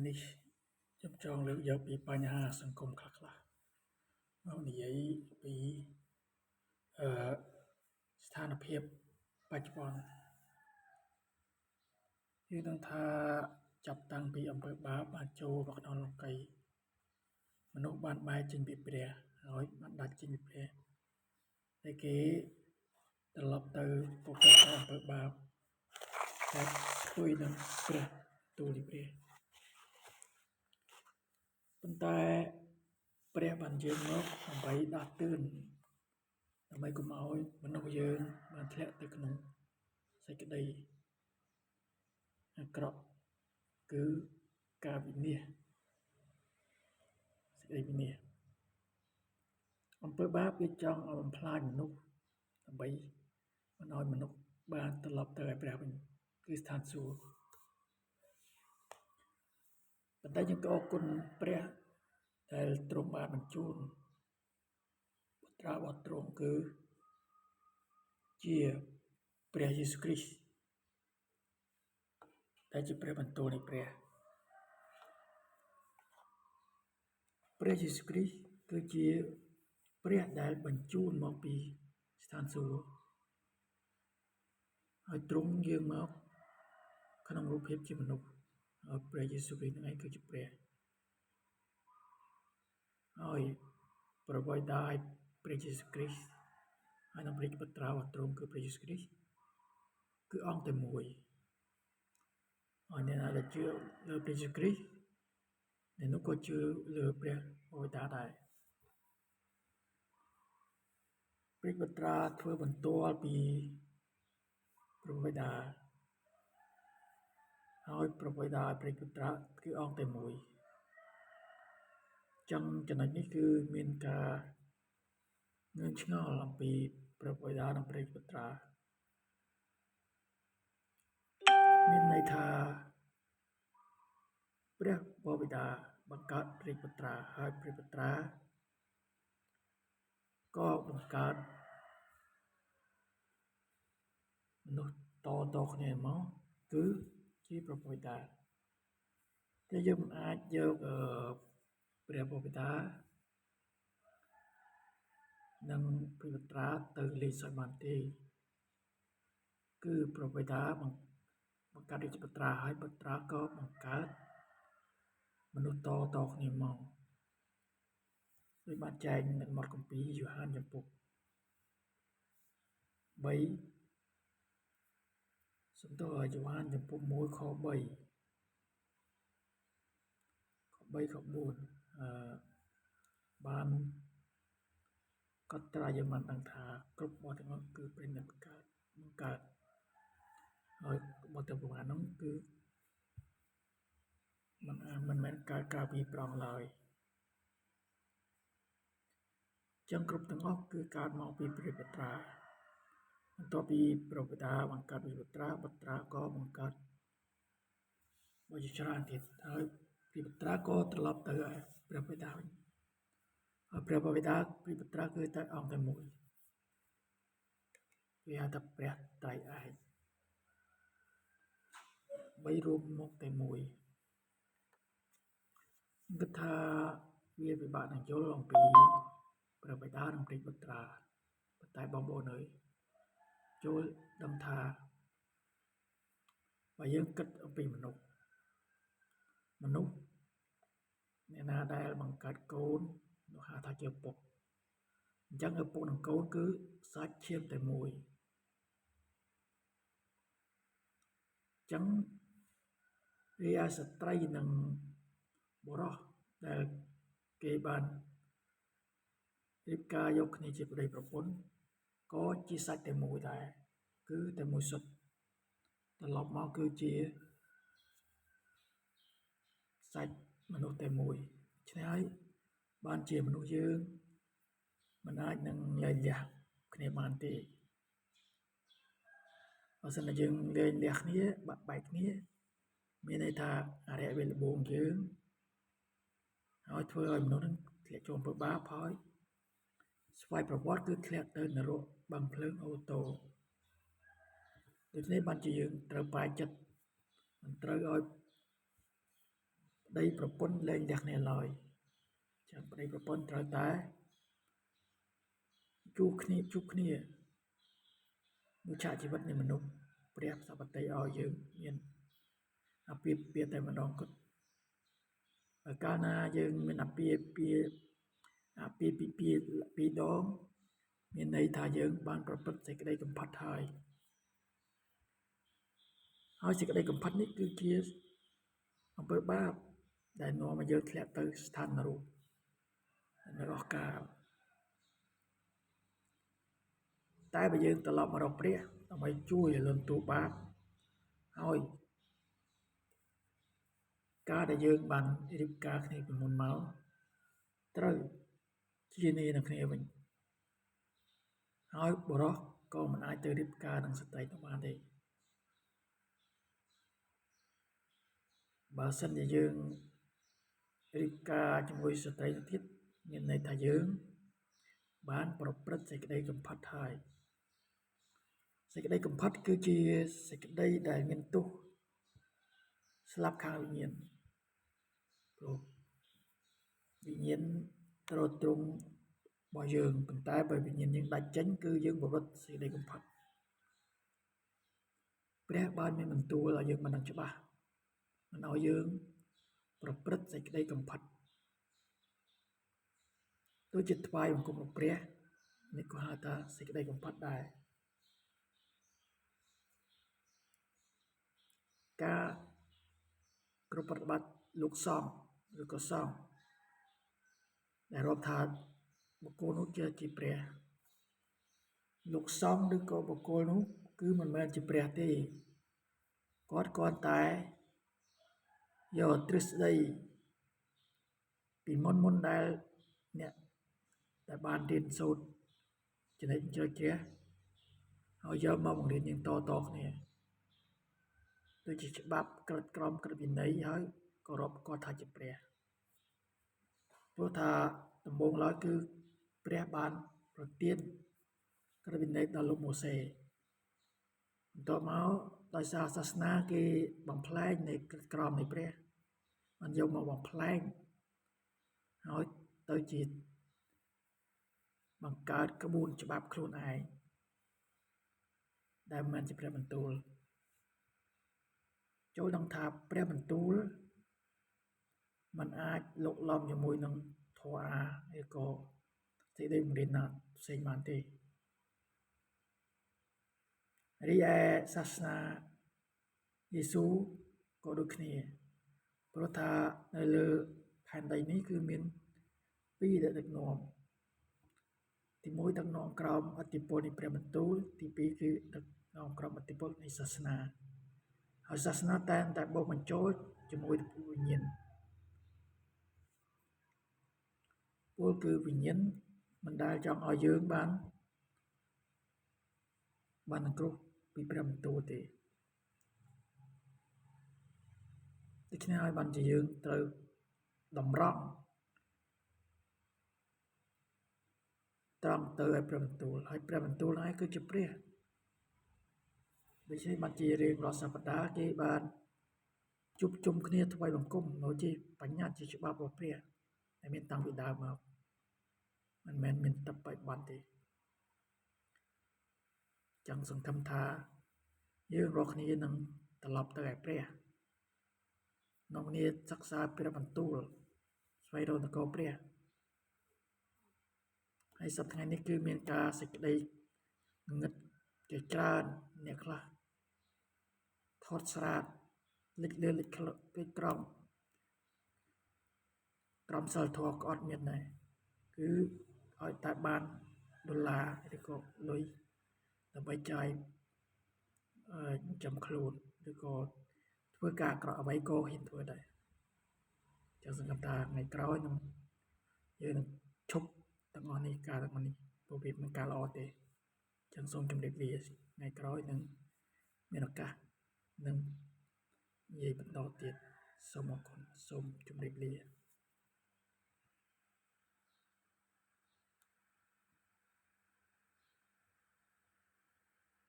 នេះខ្ញុំចង់លើកយកពីបញ្ហាសង្គមខ្លះៗមកនិយាយពីស្ថានភាពបច្ចុប្បន្នយើងដឹងថាចាប់តាំងពីអំពើបាបបានចូលមកក្នុងលោកីយ៍មនុស្សបានបែរចេញពីព្រះហើយបានដាច់ចេញពីព្រះតែគេត្រឡប់ទៅប្រព្រឹត្តតែអំពើបាបតែស្ទួយនឹងព្រះទូលពីព្រះប៉ុន្តែព្រះបានយើងមកដើម្បីដាស់តឿនដើម្បីកុំឲ្យមនុស្សយើងបានធ្លាក់ទៅក្នុងសេចក្តីអាក្រក់គឺការវិនាសសេចក្តីវិនាសអំពើបាបវាចង់ឲ្យបំផ្លាញមនុស្សដើម្បីមិនឲ្យមនុស្សបានត្រឡប់ទៅឯព្រះវិញគឺស្ថានសួគ៌ប៉ុន្តែយើងក៏អរគុណព្រះដែលទ្រង់បានបញ្ជូនបុត្រារបស់ទ្រង់គឺជាព្រះយេស៊ូវគ្រីស្ទដែលជាព្រះបន្ទូលនៃព្រះយេស៊ូវគ្រីស្ទគឺជាព្រះដែលបញ្ជូនមកពីស្ថានសួគ៌ហើយទ្រង់យើងមកក្នុងរូបភាពជាមនុស្សហើយព្រះយេស៊ូវគ្រីស្ទនឹងឯងគឺជាព្រះហើយប្រវត្តិដោយព្រះយេស៊ូវគ្រីស្ទហើយនឹងព្រះបុត្រារបស់ទ្រង់គឺព្រះយេស៊ូវគ្រីស្ទគឺអង្គតែមួយហើយអ្នកណាដែលជឿលើព្រះយេស៊ូវគ្រីស្ទអ្នកនោះក៏ជឿលើព្រះបិតាដែរព្រះបុត្រាធ្វើបន្ទាល់ពីព្រះបិតាហើយព្រះបិតាព្រះបុត្រាគឺអង្គតែមួយចឹងចំណុចនេះគឺមានការងឿងឆ្ងល់អំពីព្រះបិតានិងព្រះបុត្រាមានន័យថាព្រះបិតាបង្កើតព្រះបុត្រាហើយព្រះបុត្រាក៏បង្កើតមនុស្សតគ្នាមកគឺជាព្រះបិតាតែយើងមិនអាចយកព្រះបិតានិងព្រះបុត្រាទៅលេងសើចបានទេគឺព្រះបិតាបង្កើតរាជបុត្រាហើយបុត្រាក៏បង្កើតមនុស្សតគ្នាមកដោយបានចែងនៅមាត់គម្ពីរយ៉ូហានចំពុក3សំដៅឲ្យយ៉ូហានចំពុក1ខ3ខ4បានកត់ត្រាយើងបានដឹងថាគ្រប់របស់ទាំងអស់គឺព្រះនិតបង្កើតហើយរបស់ទាំងប្រមាណនោះគឺមិនមែនកើតក្រៅពីព្រះអង្គឡើយចឹងគ្រប់ទាំងអស់គឺកើតមកពីព្រះបុត្រាបន្ទាប់ពីព្រះបិតាបង្កើតព្រះបុត្រាក៏បង្កើតមកជាច្រើនទៀតហើយព្រះបុត្រាក៏ត្រឡប់ទៅព្រះបិតាវិញហើយព្រះបិតាព្រះបុត្រាគឺតែអង្គតែមួយវាហៅថាព្រះត្រៃឯកបីរូបមកតែមួយគិតថាវាពិបាកនឹងយល់អំពីព្រះបិតានិងព្រះបុត្រាប៉ុន្តែបងប្អូនអើយចូលដឹងថាបើយើងគិតអំពីមនុស្សអ្នកណាដែលបង្កើតកូននោះហៅថាជាឪពុកអញ្ចឹងឪពុកនិងកូនគឺសាច់ឈាមតែមួយអញ្ចឹងរីឯស្ត្រីនិងបុរសដែលគេបានរៀបការយកគ្នាជាប្តីប្រពន្ធក៏ជាសាច់តែមួយដែរគឺតែមួយសុទ្ធត្រឡប់មកគឺជាសាច់មនុស្សតែមួយឆ្នេះហើយបានជាមនុស្សយើងមិនអាចនឹងលែងលះគ្នាបានទេបើសិនតែយើងលែងលះគ្នាបាក់បែកគ្នាមានន័យថាអរិយវេលបួងយើងហើយធ្វើឲ្យមនុស្សនឹងធ្លាក់ចូលអំពើបាបហើយស្វ័យប្រវត្តិគឺធ្លាក់ទៅនរកបឹងភ្លើងអូតូដូច្នេះបានជាយើងត្រូវបែកចិត្តមិនត្រូវឲ្យ ដីប្រពន្ធលែងលះគ្នាឡើយចឹងប្តីប្រពន្ធត្រូវតែជួបគ្នាមួយឆាកជីវិតនៃមនុស្សព្រះសពតិឲ្យយើងមានអាពាហ៍ពិពាហ៍តែម្ដងគត់បើកាលណាយើងមានអាពាហ៍ពិពាហ៍ពីរដងមានន័យថាយើងបានប្រព្រឹត្តសេចក្តីកំផិតហើយសេចក្តីកំផិតនេះគឺជាអំពើបាបដែលនាំឲ្យយើងធ្លាក់ទៅស្ថាននរកនរកកាលតែបើយើងត្រឡប់មករកព្រះដើម្បីជួយឲ្យលន់តួបាបហើយការដែលយើងបានរៀបការគ្នាពីមុនមកត្រូវជានីនឹងគ្នាវិញហើយបុរសក៏មិនអាចទៅរៀបការនឹងស្ត្រីនោះបានទេបើសិនជាយើងរៀបការជាមួយស្ត្រីនោះទៀតមានន័យថាយើងបានប្រព្រឹត្តសេចក្តីកំផិតហើយសេចក្តីកំផិតគឺជាសេចក្តីដែលមានទោសស្លាប់ខាងវិញ្ញាណព្រោះវិញ្ញាណត្រូវទ្រង់របស់យើងប៉ុន្តែបើវិញ្ញាណយើងដាច់ចេញគឺយើងប្រព្រឹត្តសេចក្តីកំផិតព្រះបានមានបន្ទូលឲ្យយើងបានដឹងច្បាស់មិនឲ្យយើងប្រព្រឹត្តសេចក្តីកំផិតដូចជាថ្វាយបង្គំលោកព្រះនេះក៏ហៅថាសេចក្តីកំផិតដែរការគ្រប់ប្រតិបត្តិលោកសង្ឃឬក៏សង្ឃដែលរាប់ថាបុគ្គលនោះជាព្រះលោកសង្ឃឬក៏បុគ្គលនោះគឺមិនមែនជាព្រះទេគាត់គ្រាន់តែយកទ្រឹស្ដីពីមុនដែលអ្នកដែលបានរៀនសូត្រចំណេះជ្រៅជ្រះហើយយកមកបង្រៀនយើងតគ្នាដូចជាច្បាប់ក្រឹតក្រមក្រឹតវិន័យហើយក៏រាប់គាត់ថាជាព្រះព្រោះថាដំបូងឡើយគឺព្រះបានប្រទានក្រឹតវិន័យដល់លោកម៉ូសេបន្ទាប់មកដោយសារសាសនាគេបំផ្លែងនៃក្រឹតក្រមនៃព្រះបានយកមកបំផ្លែងហើយទៅជាបង្កើតក្បួនច្បាប់ខ្លួនឯងដែលមិនមែនជាព្រះបន្ទូលចូលដឹងថាព្រះបន្ទូលมันអាចលោកឡំជាមួយនឹងធម៌អាឬក៏សេចក្តីបង្រៀនណាផ្សេងបានទេរីឯសាសនាយេស៊ូក៏ដូចគ្នាព្រោះថានៅលើផែនដីនេះគឺមានពីរដែលដឹកនាំទី1ដឹកនាំក្រោមឥទ្ធិពលនៃព្រះបន្ទូលទី2គឺដឹកនាំក្រោមឥទ្ធិពលនៃសាសនាហើយសាសនាតែបូកបញ្ចូលជាមួយវិញ្ញាណពលគឺវិញ្ញាណមិនដែលចង់ឲ្យយើងបាននឹងគ្រោះពីព្រះបន្ទូលទេដូច្នេះហើយបានជាយើងត្រូវតម្រង់ត្រង់ទៅឲ្យព្រះបន្ទូលហើយព្រះបន្ទូលហើយគឺជាព្រះដូច្នេះបានជារៀងរាល់សប្តាហ៍គេបានជួបជុំគ្នាថ្វាយបង្គំនោះជាបញ្ញត្តិជាច្បាប់របស់ព្រះដែលមានតាំងពីដើមមកមិនមែនមានតែបច្ចុប្បន្នទេចឹងសង្ឃឹមថាយើងរាល់គ្នានឹងត្រឡប់ទៅឯព្រះនាំគ្នាសិក្សាព្រះបន្ទូលស្វែងរកនគរព្រះហើយសប្តាហ៍នេះគឺមានការសេចក្តីងឹតជាច្រើនអ្នកខ្លះថតស្រាតលេចលឺលេចក្រំសិលធម៌ក៏អត់មានដែរគឺឲ្យតែបានដុល្លារឬក៏លុយដើម្បីចាយចំខ្លួនឬក៏ធ្វើការអាក្រក់អ្វីក៏ហ៊ានធ្វើដែរចឹងសង្ឃឹមថាថ្ងៃក្រោយនឹងយើងនឹងឈប់ទាំងអស់នេះការទាំងអស់នេះព្រោះវាមិនការល្អទេចឹងសូមជម្រាបលាថ្ងៃក្រោយនឹងមានឱកាសនឹងនិយាយបន្តទៀតសូមអរគុណសូមជម្រាបលា